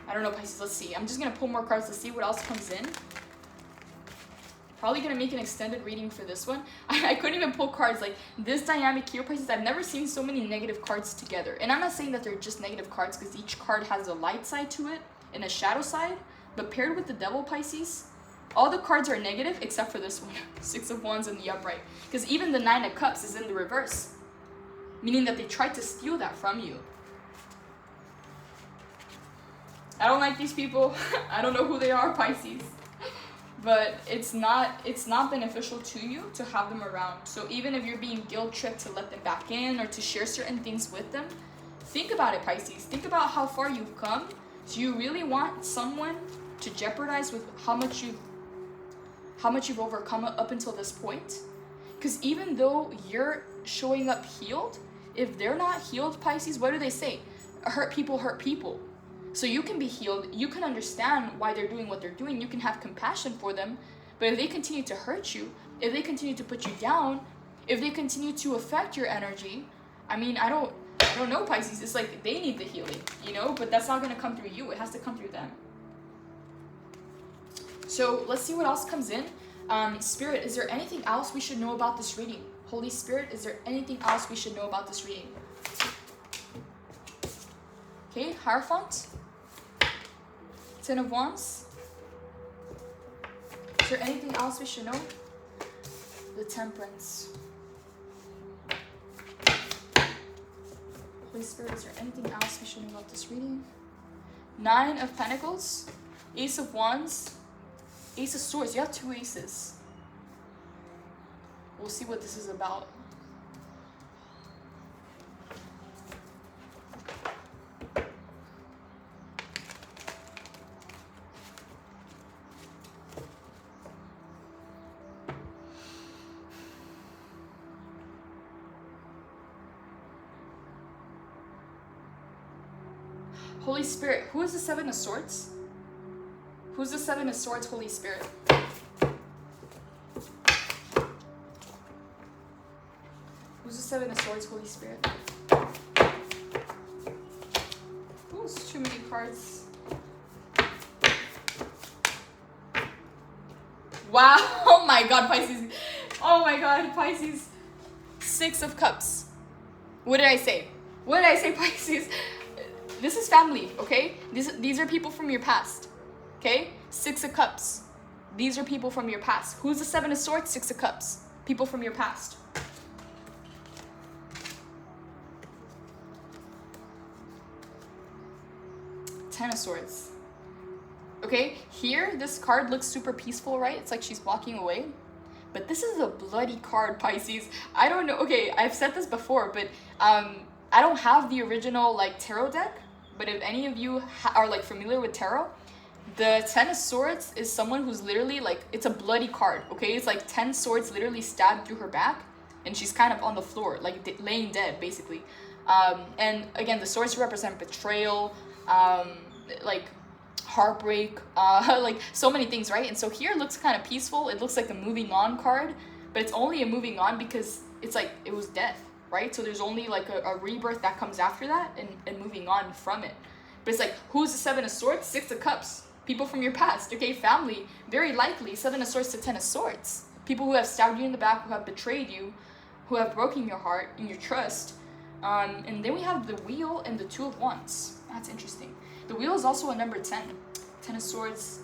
I don't know, Pisces. Let's see. I'm just going to pull more cards to see what else comes in. Probably going to make an extended reading for this one. I couldn't even pull cards. Like, this dynamic here, Pisces, I've never seen so many negative cards together. And I'm not saying that they're just negative cards, because each card has a light side to it and a shadow side. But paired with the Devil, Pisces, all the cards are negative except for this one. Six of Wands in the upright. Because even the Nine of Cups is in the reverse, meaning that they tried to steal that from you. I don't like these people. I don't know who they are, Pisces. But it's not beneficial to you to have them around. So even if you're being guilt tripped to let them back in or to share certain things with them, think about it, Pisces. Think about how far you've come. Do you really want someone to jeopardize with how much you've overcome up until this point? Because even though you're showing up healed, if they're not healed, Pisces, what do they say? Hurt people hurt people. So you can be healed, you can understand why they're doing what they're doing, you can have compassion for them, but if they continue to hurt you, if they continue to put you down, if they continue to affect your energy, I mean, I don't know, Pisces, it's like they need the healing, you know, but that's not going to come through you, it has to come through them. So let's see what else comes in. Spirit, is there anything else we should know about this reading? Holy Spirit, is there anything else we should know about this reading? Okay, Hierophant. Ten of Wands. Is there anything else we should know? The Temperance. Holy Spirit, is there anything else we should know about this reading? Nine of Pentacles. Ace of Wands. Ace of Swords. You have two aces. We'll see what this is about. Holy Spirit, who is the Seven of Swords? Who's the Seven of Swords, Holy Spirit? Who's the Seven of Swords, Holy Spirit? Ooh, it's too many cards. Wow, oh my god, Pisces. Oh my god, Pisces. Six of Cups. What did I say? What did I say, Pisces? This is family, okay? These are people from your past, okay? Six of Cups. These are people from your past. Who's the Seven of Swords? Six of Cups. People from your past. Ten of Swords. Okay, here, this card looks super peaceful, right? It's like she's walking away. But this is a bloody card, Pisces. I don't know. Okay, I've said this before, but I don't have the original, like, tarot deck. But if any of you are, like, familiar with tarot, the Ten of Swords is someone who's literally, like, it's a bloody card, okay? It's like 10 swords literally stabbed through her back, and she's kind of on the floor, like, laying dead, basically. And, again, the swords represent betrayal, like, heartbreak, like, so many things, right? And so here it looks kind of peaceful. It looks like a moving on card, but it's only a moving on because it's like, it was death. Right? So there's only like a rebirth that comes after that and moving on from it. But it's like, who's the Seven of Swords? Six of Cups. People from your past, okay? Family, very likely. Seven of Swords to Ten of Swords. People who have stabbed you in the back, who have betrayed you, who have broken your heart and your trust. And then we have the Wheel and the Two of Wands. That's interesting. The Wheel is also a number 10. Ten of Swords.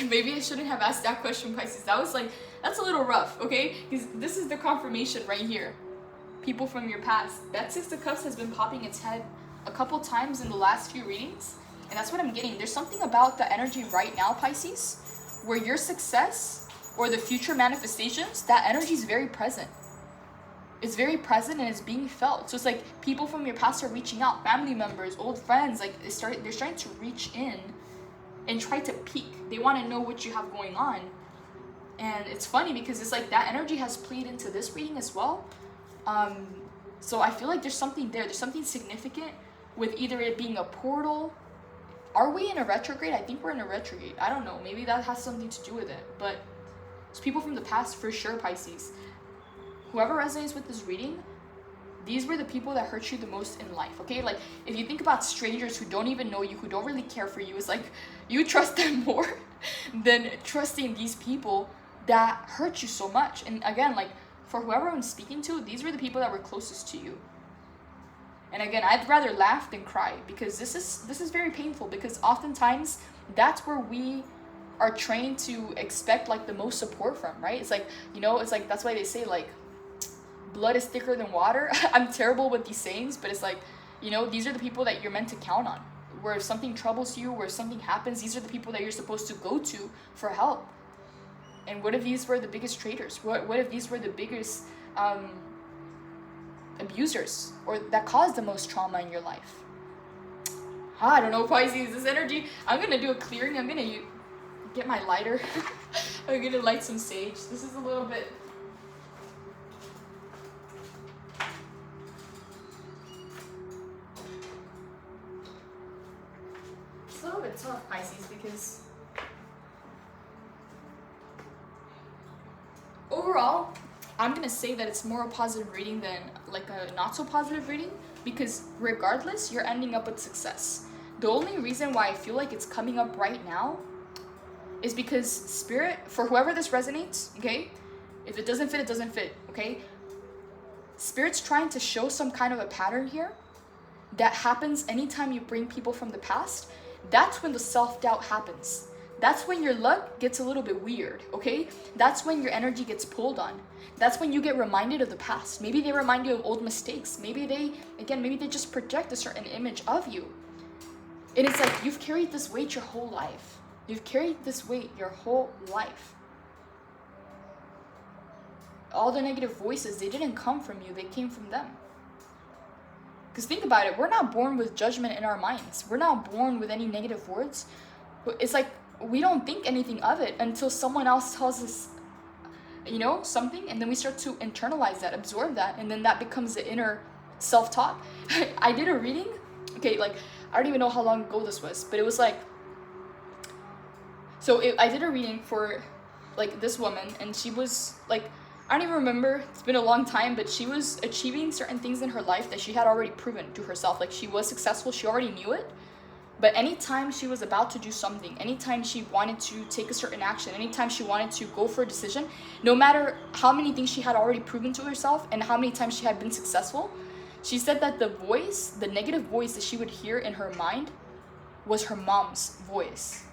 Maybe I shouldn't have asked that question, Pisces. That was like, that's a little rough, okay? Because this is the confirmation right here. People from your past. That Six of Cups has been popping its head a couple times in the last few readings. And that's what I'm getting. There's something about the energy right now, Pisces, where your success or the future manifestations, that energy is very present. It's very present and it's being felt. So it's like people from your past are reaching out. Family members, old friends, like they're starting to reach in and try to peek. They want to know what you have going on. And it's funny because it's like that energy has played into this reading as well. So I feel like there's something there. There's something significant with either it being a portal. Are we in a retrograde? I think we're in a retrograde. I don't know. Maybe that has something to do with it. But it's people from the past for sure, Pisces. Whoever resonates with this reading, these were the people that hurt you the most in life, okay? Like, if you think about strangers who don't even know you, who don't really care for you, it's like you trust them more than trusting these people that hurt you so much. And again, like, for whoever I'm speaking to, these were the people that were closest to you. And again, I'd rather laugh than cry because this is very painful because oftentimes that's where we are trained to expect like the most support from, right? It's like, you know, it's like, that's why they say like blood is thicker than water. I'm terrible with these sayings, but it's like, you know, these are the people that you're meant to count on. Where if something troubles you, where something happens, these are the people that you're supposed to go to for help. And what if these were the biggest traitors? What if these were the biggest abusers, or that caused the most trauma in your life? I don't know, Pisces, this energy. I'm gonna do a clearing. I'm gonna get my lighter. I'm gonna light some sage. This is a little bit. It's a little bit tough, Pisces, because overall, I'm gonna say that it's more a positive reading than like a not so positive reading, because regardless, you're ending up with success. The only reason why I feel like it's coming up right now is because Spirit, for whoever this resonates, okay? If it doesn't fit, it doesn't fit, okay? Spirit's trying to show some kind of a pattern here that happens anytime you bring people from the past. That's when the self-doubt happens. That's when your luck gets a little bit weird, okay? That's when your energy gets pulled on. That's when you get reminded of the past. Maybe they remind you of old mistakes. Maybe they just project a certain image of you. And it's like, you've carried this weight your whole life. You've carried this weight your whole life. All the negative voices, they didn't come from you, they came from them. Because think about it, we're not born with judgment in our minds. We're not born with any negative words. It's like, we don't think anything of it until someone else tells us, you know, something, and then we start to internalize that, absorb that, and then that becomes the inner self-talk. I did a reading, okay, like, I don't even know how long ago this was, but it was like, I did a reading for like this woman, and she was like, I don't even remember, it's been a long time, but she was achieving certain things in her life that she had already proven to herself. Like, she was successful, she already knew it. But anytime she was about to do something, anytime she wanted to take a certain action, anytime she wanted to go for a decision, no matter how many things she had already proven to herself and how many times she had been successful, she said that the voice, the negative voice that she would hear in her mind was her mom's voice.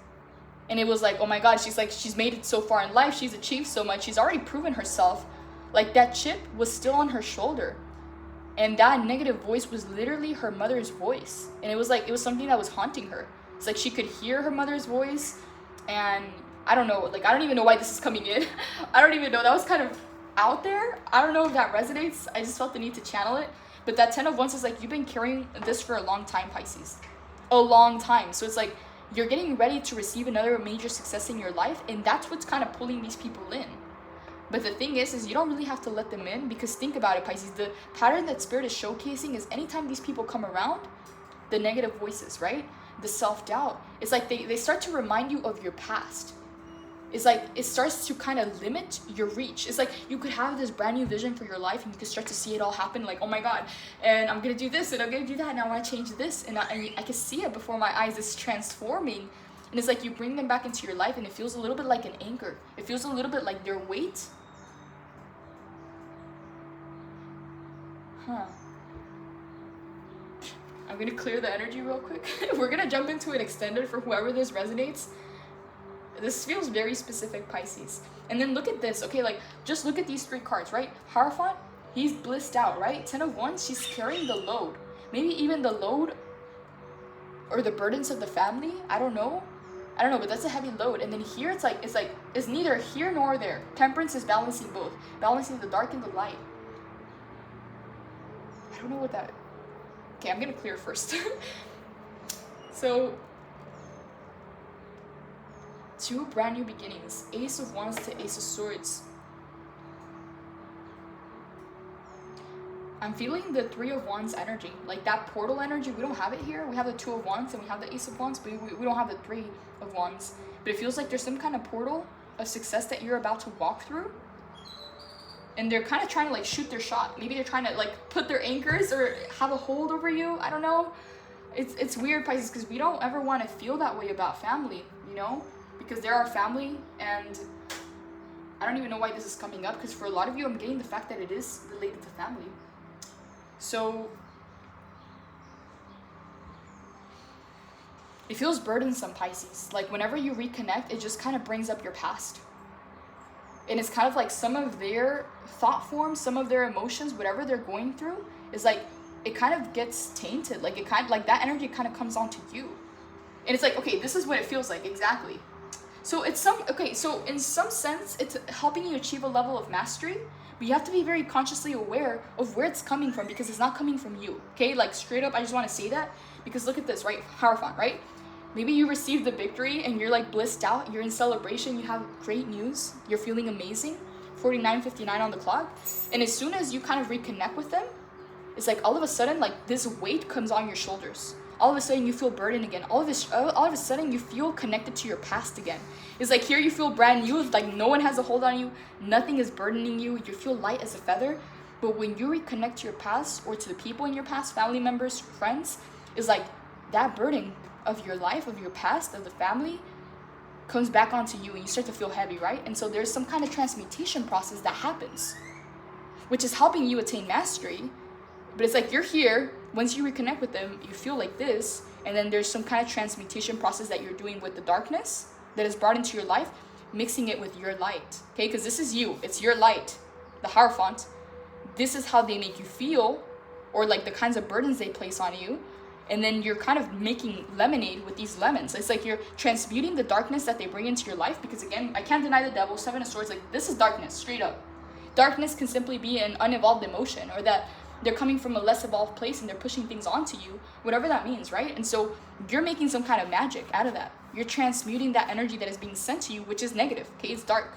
And it was like, oh my God, she's like, she's made it so far in life, she's achieved so much, she's already proven herself. Like, that chip was still on her shoulder. And that negative voice was literally her mother's voice. And it was like, it was something that was haunting her. It's like she could hear her mother's voice, and I don't know, like, I don't even know why this is coming in. I don't even know, that was kind of out there. I don't know if that resonates. I just felt the need to channel it. But that 10 of Wands is like, you've been carrying this for a long time, Pisces. A long time. So it's like, you're getting ready to receive another major success in your life, and that's what's kind of pulling these people in. But the thing is you don't really have to let them in, because think about it, Pisces, the pattern that Spirit is showcasing is anytime these people come around, the negative voices, right? The self-doubt, it's like they start to remind you of your past. It's like, it starts to kind of limit your reach. It's like, you could have this brand new vision for your life, and you could start to see it all happen, like, oh my God, and I'm gonna do this, and I'm gonna do that, and I wanna change this, and I can see it before my eyes, it's transforming. And it's like, you bring them back into your life, and it feels a little bit like an anchor. It feels a little bit like their weight. I'm gonna clear the energy real quick. We're gonna jump into an extended for whoever this resonates. This feels very specific, Pisces. And then look at this, okay, like, just look at these three cards, right? Hierophant, he's blissed out, right? 10 of Wands, she's carrying the load. Maybe even the load or the burdens of the family, I don't know, but that's a heavy load. And then here, it's neither here nor there. Temperance is balancing both, balancing the dark and the light. I don't know what that, okay, I'm gonna clear first. So, 2 brand new beginnings, Ace of Wands to Ace of Swords. I'm feeling the 3 of Wands energy, like that portal energy. We don't have it here. We have the 2 of Wands and we have the Ace of Wands, but we don't have the 3 of Wands. But it feels like there's some kind of portal of success that you're about to walk through. And they're kind of trying to like shoot their shot. Maybe they're trying to like put their anchors or have a hold over you. I don't know. It's weird, Pisces, because we don't ever want to feel that way about family, you know? Because they're our family, and I don't even know why this is coming up, because for a lot of you, I'm getting the fact that it is related to family. So, It feels burdensome, Pisces. Like whenever you reconnect, it just kind of brings up your past. And it's kind of like some of their thought forms, some of their emotions, whatever they're going through, is like, it kind of gets tainted. Like it kind of, like that energy kind of comes onto you. And it's like, okay, this is what it feels like, exactly. So it's so in some sense, it's helping you achieve a level of mastery, but you have to be very consciously aware of where it's coming from, because it's not coming from you, okay? Like straight up, I just want to say that, because look at this, right? Hierophant, right? Maybe you received the victory and you're like blissed out, you're in celebration, you have great news, you're feeling amazing, 49:59 on the clock, and as soon as you kind of reconnect with them, it's like all of a sudden, like this weight comes on your shoulders. All of a sudden you feel burdened again. All of a sudden you feel connected to your past again. It's like here you feel brand new, like no one has a hold on you, nothing is burdening you, you feel light as a feather. But when you reconnect to your past, or to the people in your past, family members, friends, it's like that burden of your life, of your past, of the family, comes back onto you and you start to feel heavy, right? And so there's some kind of transmutation process that happens, which is helping you attain mastery. But it's like you're here, once you reconnect with them, you feel like this, and then there's some kind of transmutation process that you're doing with the darkness that is brought into your life, mixing it with your light, okay? Because this is you, it's your light, the Hierophant. This is how they make you feel, or like the kinds of burdens they place on you, and then you're kind of making lemonade with these lemons. It's like you're transmuting the darkness that they bring into your life, because again, I can't deny the devil, Seven of Swords, like this is darkness, straight up. Darkness can simply be an unevolved emotion, or that they're coming from a less evolved place and they're pushing things onto you, whatever that means, right? And so you're making some kind of magic out of that. You're transmuting that energy that is being sent to you, which is negative, okay? It's dark.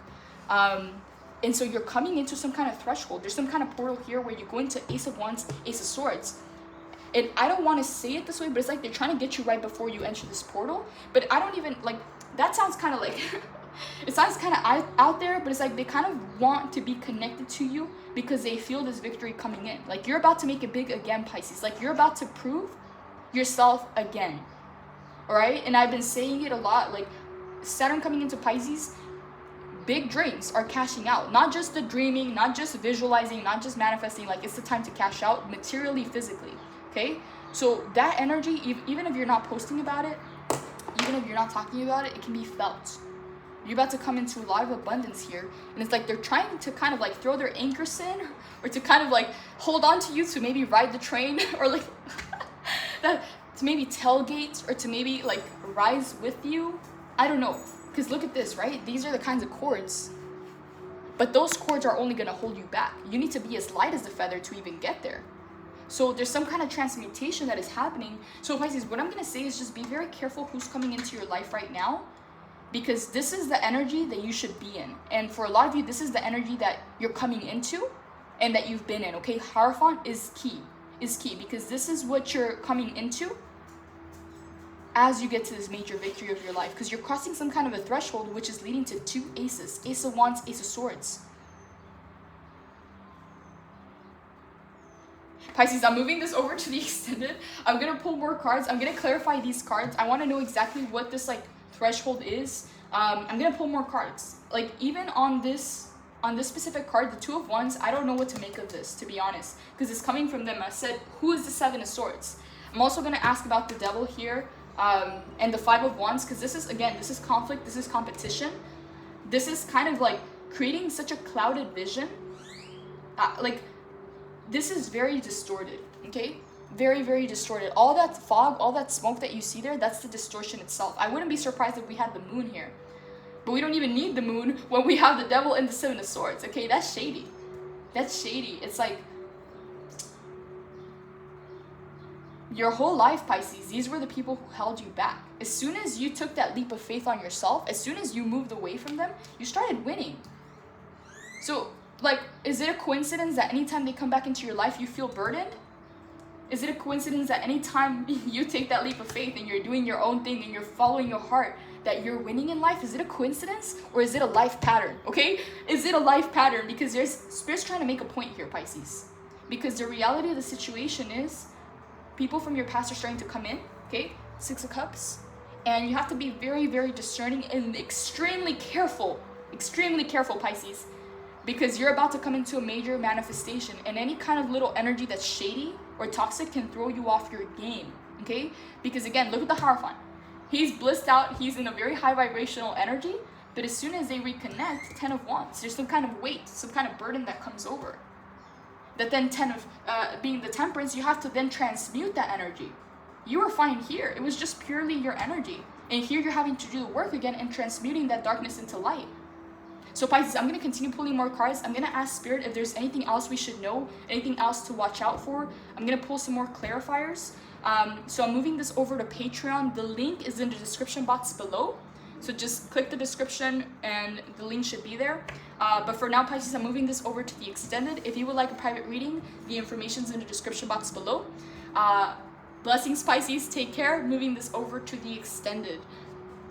And so you're coming into some kind of threshold. There's some kind of portal here where you go into Ace of Wands, Ace of Swords. And I don't want to say it this way, but it's like they're trying to get you right before you enter this portal. But I don't even, like, that sounds kind of like, it sounds kind of out there, but it's like they kind of want to be connected to you because they feel this victory coming in. Like you're about to make it big again, Pisces. Like you're about to prove yourself again. All right? And I've been saying it a lot, like Saturn coming into Pisces, big dreams are cashing out. Not just the dreaming, not just visualizing, not just manifesting. Like it's the time to cash out materially, physically. Okay? So that energy, even if you're not posting about it, even if you're not talking about it, it can be felt. You're about to come into a lot of abundance here. And it's like they're trying to kind of like throw their anchors in, or to kind of like hold on to you to maybe ride the train, or like that, to maybe tailgate, or to maybe like rise with you. I don't know. Because look at this, right? These are the kinds of cords. But those cords are only going to hold you back. You need to be as light as the feather to even get there. So there's some kind of transmutation that is happening. So Pisces, what I'm going to say is just be very careful who's coming into your life right now, because this is the energy that you should be in. And for a lot of you, this is the energy that you're coming into and that you've been in, okay? Hierophant is key, because this is what you're coming into as you get to this major victory of your life, because you're crossing some kind of a threshold, which is leading to two aces, Ace of Wands, Ace of Swords. Pisces, I'm moving this over to the extended. I'm going to pull more cards. I'm going to clarify these cards. I want to know exactly what this like threshold is. I'm going to pull more cards. Like even on this specific card, the Two of Wands, I don't know what to make of this, to be honest, because it's coming from them. I said, who is the Seven of Swords? I'm also going to ask about the Devil here, and the Five of Wands, because this is, again, this is conflict, this is competition. This is kind of like creating such a clouded vision. Like, this is very distorted, okay? Very, very distorted. All that fog, all that smoke that you see there, that's the distortion itself. I wouldn't be surprised if we had the moon here. But we don't even need the moon when we have the Devil and the Seven of Swords, okay? That's shady. That's shady. It's like, your whole life, Pisces, these were the people who held you back. As soon as you took that leap of faith on yourself, as soon as you moved away from them, you started winning. So, like, is it a coincidence that anytime they come back into your life, you feel burdened? Is it a coincidence that anytime you take that leap of faith and you're doing your own thing and you're following your heart, that you're winning in life? Is it a coincidence, or is it a life pattern, okay? Is it a life pattern? Because there's Spirit's trying to make a point here, Pisces. Because the reality of the situation is people from your past are starting to come in, okay? Six of Cups. And you have to be very, very discerning and extremely careful, Pisces. Because you're about to come into a major manifestation, and any kind of little energy that's shady or toxic can throw you off your game, okay? Because again, look at the Hierophant. He's blissed out, he's in a very high vibrational energy, but as soon as they reconnect, 10 of Wands, there's some kind of weight, some kind of burden that comes over. That then 10 of, being the Temperance, you have to then transmute that energy. You were fine here, it was just purely your energy. And here you're having to do the work again and transmuting that darkness into light. So Pisces, I'm going to continue pulling more cards. I'm going to ask Spirit if there's anything else we should know, anything else to watch out for. I'm going to pull some more clarifiers. So I'm moving this over to Patreon. The link is in the description box below. So just click the description and the link should be there. But for now, Pisces, I'm moving this over to the extended. If you would like a private reading, the information's in the description box below. Blessings, Pisces. Take care. Moving this over to the extended.